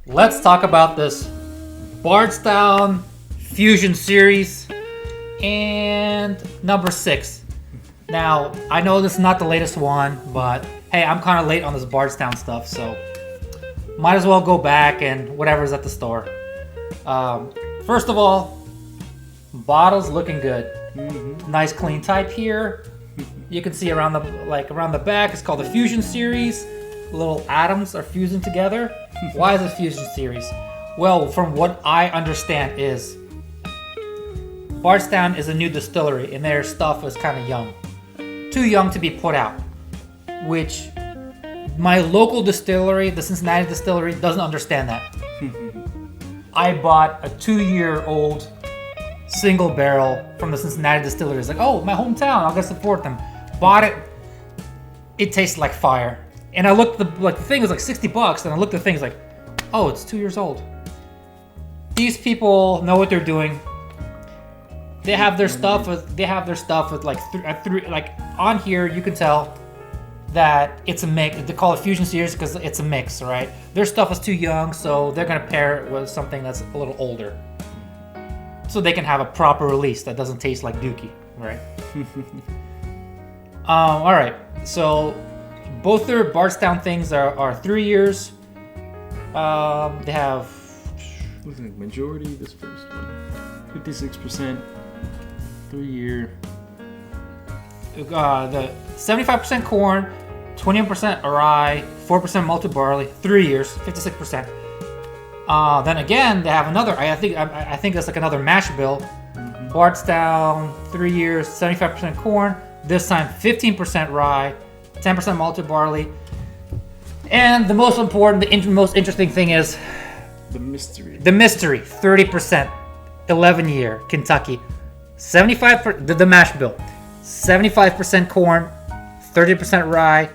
let's talk about this Bardstown Fusion Series and number 6. Now, I know this is not the latest one, but hey, I'm kind of late on this Bardstown stuff, so might as well go back and whatever's at the store. First of all, bottle's looking good. Nice clean type here. You can see around the back, it's called the Fusion Series. Little atoms are fusing together. Why is it Fusion Series? Well, from what I understand is Bardstown is a new distillery and their stuff is kind of young. Too young to be put out. Which my local distillery, the Cincinnati distillery, doesn't understand that. I bought a 2-year-old single barrel from the Cincinnati distillery. It's like, oh, my hometown, I'll go support them. Bought it. It tastes like fire. And I looked, the thing was like $60, and I looked at the thing, it's like, oh, it's 2 years old. These people know what they're doing. They have their stuff with like on here you can tell that it's a mix. They call it Fusion Series because it's a mix, right? Their stuff is too young, so they're gonna pair it with something that's a little older, so they can have a proper release that doesn't taste like Dookie, right? All right, so both their Bardstown things are 3 years. They have. Looks like majority this first one, 56%, 3 year. The 75% corn, 21% rye, 4% malted barley, 3 years, 56%. Then again, they have another. I think that's like another mash bill. Bardstown, 3 years, 75% corn. This time, 15% rye, 10% malted barley. And the most important, most interesting thing is The mystery. the mystery. 30%, 11-year Kentucky, 75% the mash bill. 75% corn, 30% rye,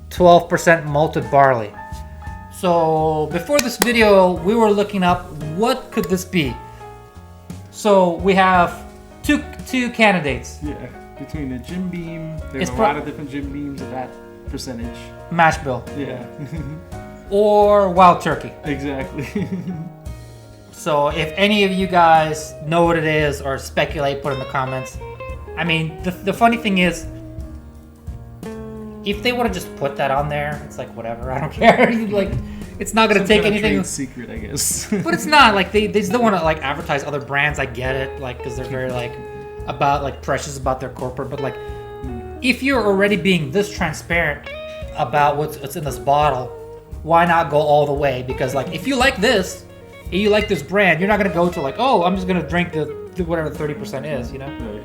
12% malted barley. So before this video, we were looking up what could this be. So we have two candidates. Yeah, between the Jim Beam, there's It's a lot of different Jim Beams at that percentage. Mash bill Yeah, or wild turkey. exactly. So if any of you guys know what it is or speculate, put in the comments. I mean, the funny thing is, if they would have just put that on there, it's like whatever, I don't care. Like, it's not gonna Some take kind of anything. trade secret, I guess. But it's not like they just don't want to like advertise other brands. I get it, like because they're very like about like precious about their corporate. But like, if you're already being this transparent about what's in this bottle, why not go all the way? Because like, if you like this, and you like this brand, you're not gonna go to like, oh, I'm just gonna drink the whatever the 30% is, you know? Right.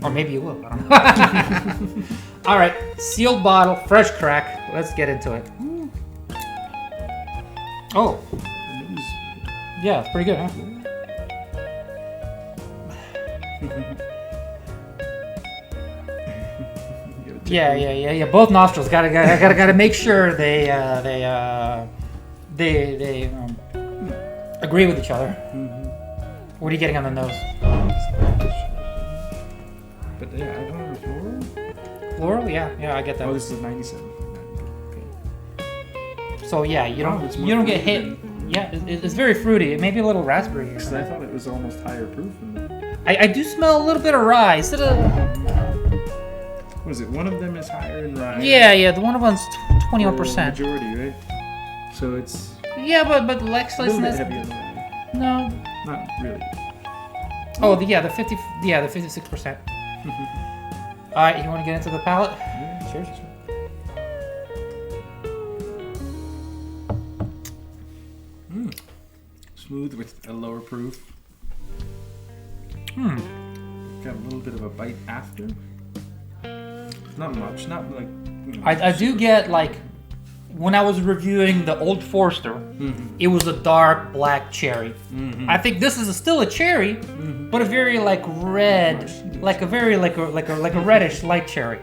Or maybe you will. I don't know. All right, sealed bottle, fresh crack. Let's get into it. Oh, yeah, it's pretty good, huh? Yeah. Both nostrils. Gotta make sure they agree with each other. What are you getting on the nose? But yeah, I don't know, floral? Floral? Yeah, I get that. Oh, this is 97. Okay. So yeah, you it's more don't get fruity hit. Yeah, it's very fruity. It may be a little raspberry. Or Because I something. thought it was almost higher proof than that. I do smell a little bit of rye. Instead of Was it one of them is higher in rye? yeah, the one of them's 21%. Majority, right? So it's Yeah, but Lex a little bit says heavier than that. no. Not really. Oh, the 56%. All right, you want to get into the palate? Yeah, sure. Smooth with a lower proof. Got a little bit of a bite after. Not much. Not like. I do get like when I was reviewing the Old Forester, it was a dark black cherry. I think this is still a cherry, but a very like red, like a very like a reddish light cherry.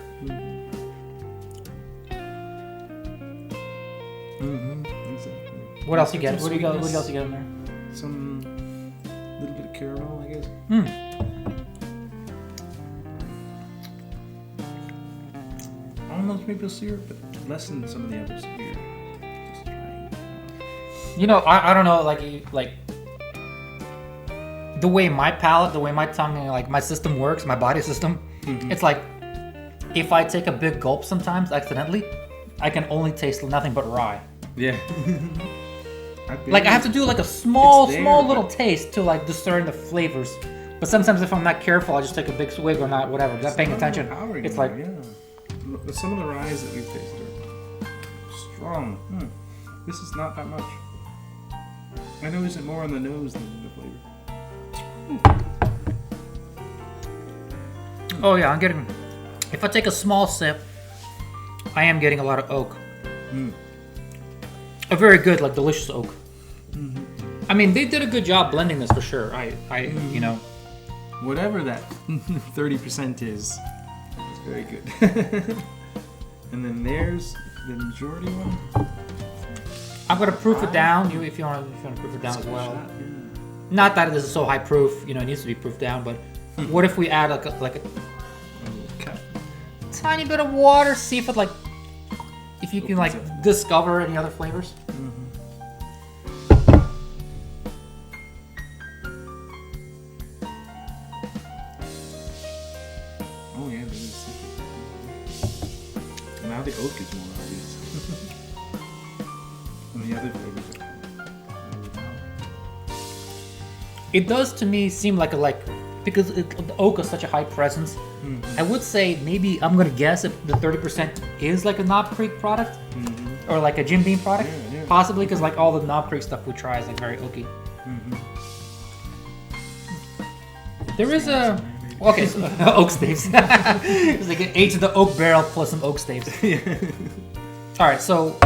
Exactly. What else you get? Some What else sweetness, you get in there? Some little bit of caramel, I guess. Almost maple syrup, but less than some of the others here. Just trying. You know, I don't know, like the way my palate, the way my tongue, and like my system works, my body system. It's like if I take a big gulp sometimes accidentally, I can only taste nothing but rye. Yeah. Like I have to do like a small but- little taste to like discern the flavors. But sometimes if I'm not careful, I just take a big swig or not, whatever. Not paying attention. It's like some of the ryes that we've tasted are strong. This is not that much. I notice it more on the nose than the flavor. oh yeah, I'm getting. If I take a small sip, I am getting a lot of oak. A very good, like delicious oak. I mean, they did a good job blending this for sure. You know. Whatever that 30% is, it's very good. And then there's the majority one. I'm gonna proof it down. If you want to proof it down as well. Not that this is so high proof. You know, it needs to be proofed down. But what if we add like a tiny bit of water? See if it if you can discover any other flavors. Oh yeah, there is. Now the oak is more obvious. And the other flavors are It does to me seem like because the oak is such a high presence. I would say maybe I'm gonna guess if the 30% is like a Knob Creek product or like a Jim Beam product, possibly because like all the Knob Creek stuff we try is like very oaky. There is a so, oak staves. It's like an 8 to the oak barrel plus some oak staves. All right, so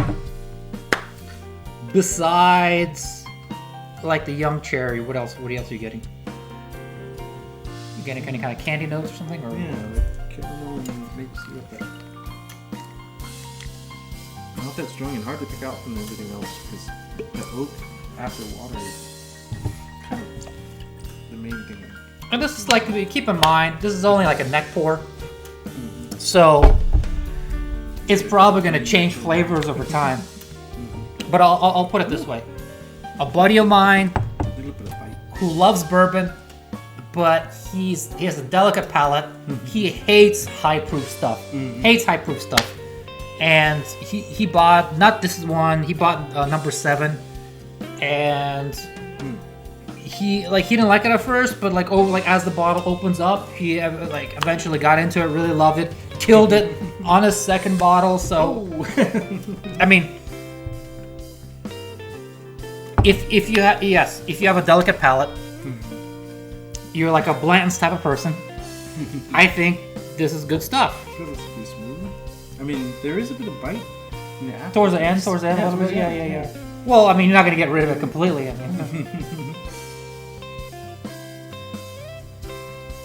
besides like the young cherry, what else are you getting? You getting any kind of candy notes or something? Or like caramel and maple syrup. Not that strong and hard to pick out from everything else because the oak after water is kind of the main thing. And this is like, keep in mind, this is only like a neck pour. So it's probably going to change flavors over time. But I'll put it this way. A buddy of mine who loves bourbon, but he has a delicate palate. He hates high proof stuff. Hates high proof stuff. And he bought, not this one, he bought number 7. And he didn't like it at first, but as the bottle opens up, he eventually got into it, really loved it, killed it on his second bottle. So I mean, if you have a delicate palate, you're like a Blanton's type of person, I think this is good stuff. I mean, there is a bit of bite in the after. Towards the end, a little bit. Yeah. Well, I mean, you're not gonna get rid of it completely. I mean.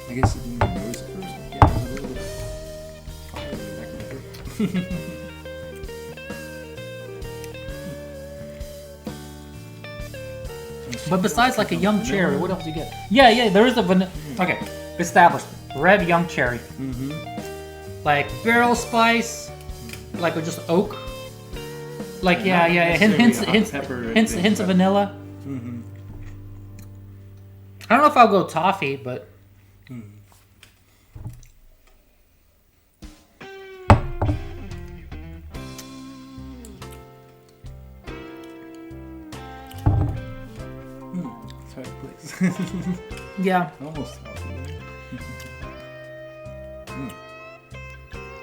I guess you didn't even notice it first. Yeah, there's a little bit of fire in the back of my throat. But besides like a young cherry, what else do you get? Yeah, there is a vanilla. Okay, established. Red young cherry. Like barrel spice, like with just oak. Like hints of vanilla. I don't know if I'll go toffee, but. Yeah. Almost.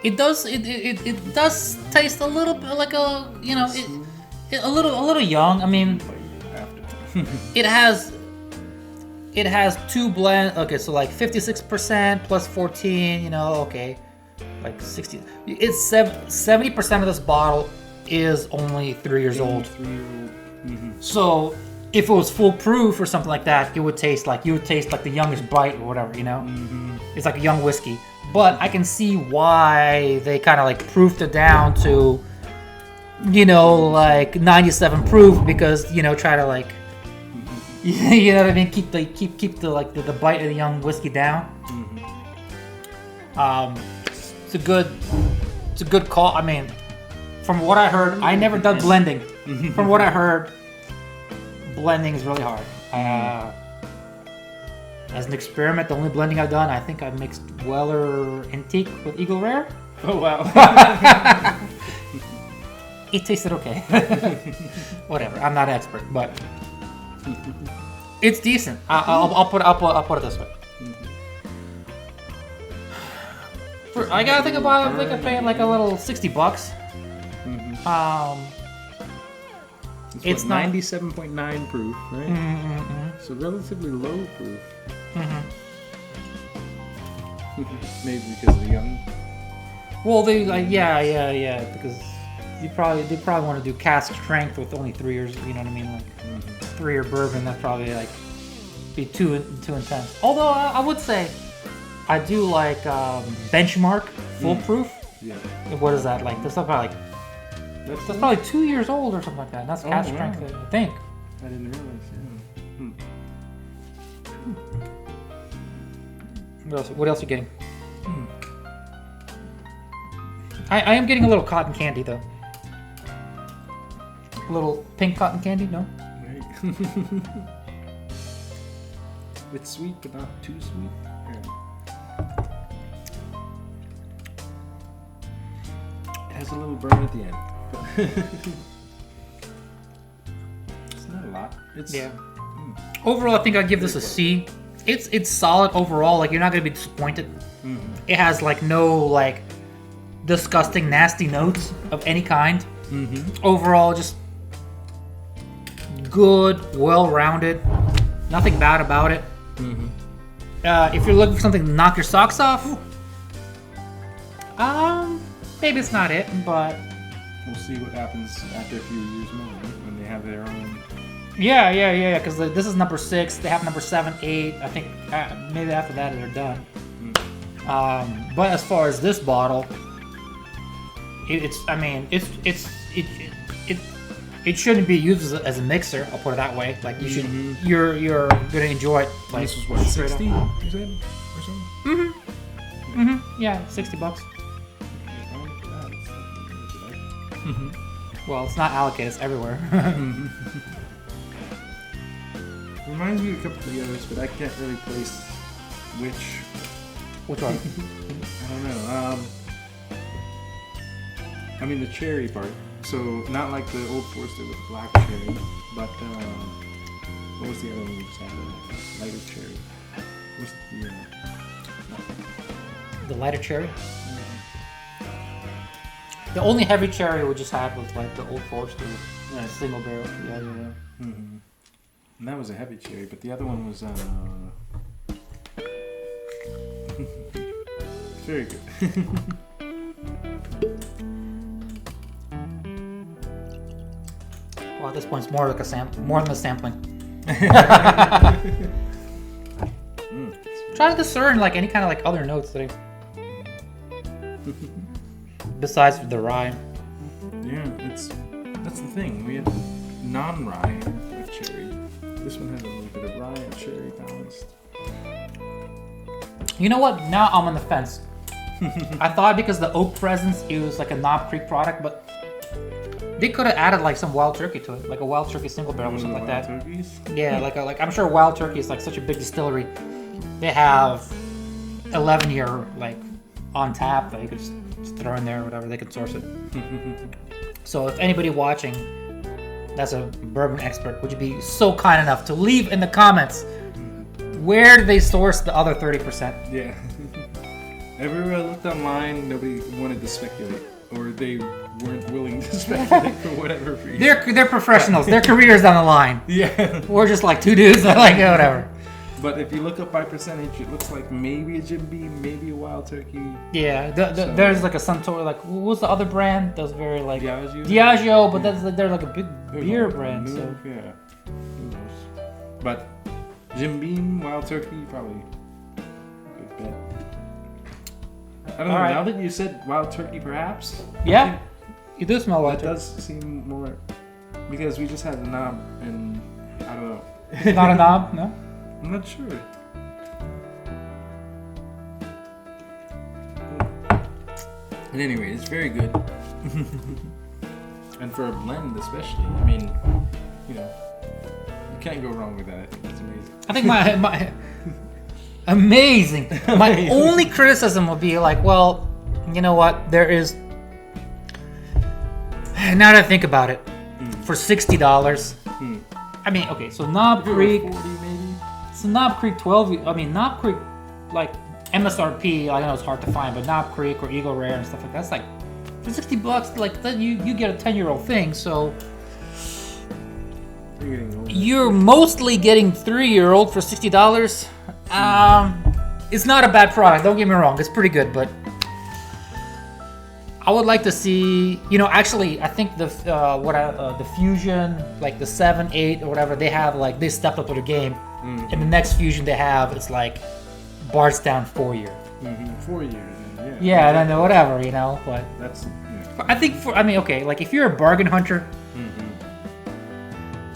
It does. It does taste a little bit like a a little young. I mean, it has 2 blend. Okay, so like 56% plus 14. Okay, like 60. It's 70% of this bottle is only 3 years old. 3-year-old. So. If it was foolproof or something like that, you would taste like the youngest bite or whatever, It's like a young whiskey. But I can see why they kind of like proofed it down to, like 97 proof because try to like, you know what I mean? Keep the bite of the young whiskey down. It's a good call. I mean, from what I heard, I never done blending. From what I heard. blending is really hard. As an experiment, the only blending I've done, I think I mixed Weller Antique with Eagle Rare. Oh wow. It tasted okay. Whatever. I'm not an expert, but it's decent. I'll put it this way. I gotta think about like paying like a little $60. It's not 97.9 proof, right? So relatively low proof. Maybe because they're young. Well, they like because they probably want to do cask strength with only 3 years. You know what I mean? Like 3-year bourbon. That's probably like be too intense. Although I would say I do like Benchmark full proof. Yeah. What is that like? That's probably like that's probably 2 years old or something like that. And that's cask strength, I think. I didn't realize. Yeah. What else are you getting? I am getting a little cotton candy though. A little pink cotton candy, no? Right. It's sweet, but not too sweet. Yeah. It has a little burn at the end. It's not a lot. It's Overall, I think I'd give this a C. It's solid overall. Like you're not gonna be disappointed. It has like no like disgusting, nasty notes of any kind. Overall, just good, well-rounded. Nothing bad about it. If you're looking for something to knock your socks off, maybe it's not it, but we'll see what happens after a few years more, right? When they have their own. Yeah. Because this is number 6. They have number 7, 8. I think maybe after that they're done. But as far as this bottle, it shouldn't be used as a mixer. I'll put it that way. Like you should, you're gonna enjoy it. Like This was what, 60? You said, or something? Yeah, $60. Well, it's not allocated. It's everywhere. Reminds me of a couple of the others, but I can't really place which. Which one? I don't know. I mean the cherry part. So not like the Old Forester with the black cherry, but what was the other one we just had? Lighter cherry. What's The lighter cherry? The only heavy cherry we just had was like the Old Forester, single barrel. Yeah. And that was a heavy cherry, but the other one was very good. Well, at this point, it's more like more than a sampling. Try to discern like any kind of like other notes that besides the rye. Yeah, that's the thing. We had non-rye with cherry. This one has a little bit of rye and cherry balanced. You know what? Now I'm on the fence. I thought because the oak presence, it was like a Knob Creek product, but they could have added like some Wild Turkey to it, like a Wild Turkey single barrel or something like that. Turkeys? Yeah, like I'm sure Wild Turkey is like such a big distillery. They have 11-year like on tap that you could just throw in there, whatever, they could source it. So if anybody watching that's a bourbon expert, would you be so kind enough to leave in the comments where do they source the other 30%? Yeah. Everywhere I looked online, nobody wanted to speculate, or they weren't willing to speculate for whatever reason. They're professionals. Their careers on the line. Yeah. We're just like two dudes that like whatever. But if you look up by percentage, it looks like maybe a Jim Beam, maybe a Wild Turkey. Yeah, there's like a Suntory, like what was the other brand? Those very like Diageo, but they're like a big beer brand. So yeah, who knows? But Jim Beam, Wild Turkey, probably good bet. I don't know. Right. Now that you said Wild Turkey, perhaps. Yeah, you do smell Wild It Turkey. does seem more because we just had a knob, and I don't know. It's not a knob, no. I'm not sure. And anyway, it's very good. And for a blend especially. I mean, you know, Can't go wrong with that. I think that's amazing. I think my amazing. My only criticism would be like, well, you know what? There is. Now that I think about it, for $60. I mean, okay, so Knob Creek. 40 maybe. So Knob Creek 12. I mean, Knob Creek, like MSRP. I know it's hard to find, but Knob Creek or Eagle Rare and stuff like that's like for $60. Like then you get a 10-year-old thing. So you're mostly getting 3-year-old for $60. It's not a bad product. Don't get me wrong. It's pretty good, but I would like to see. You know, actually, I think the Fusion, like the 7, 8, or whatever, they have like they stepped up to the game. And the next Fusion they have is like Bardstown 4-year. 4 years. Yeah. Yeah, and then whatever, you know. But That's. I think okay, like if you're a bargain hunter.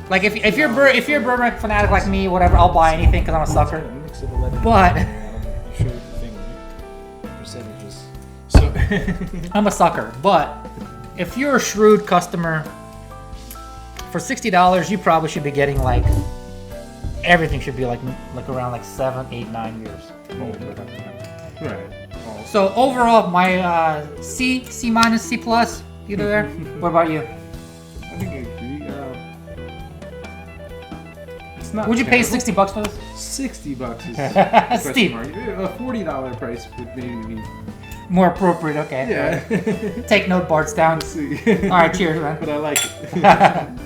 Like if you're a bourbon fanatic like me, whatever, I'll buy anything because I'm a sucker. But Percentages. So I'm a sucker. But if you're a shrewd customer, for $60, you probably should be getting like everything should be like around like 7, 8, 9 years old. right. So overall, my C minus, C plus, either there. What about you? I think I agree. It's not. Would you pay terrible. $60 for this? $60 is a Steep. question mark. A $40 price would maybe be. More appropriate, okay. Yeah. Take note, Bardstown. See. All right, cheers, man. But I like it.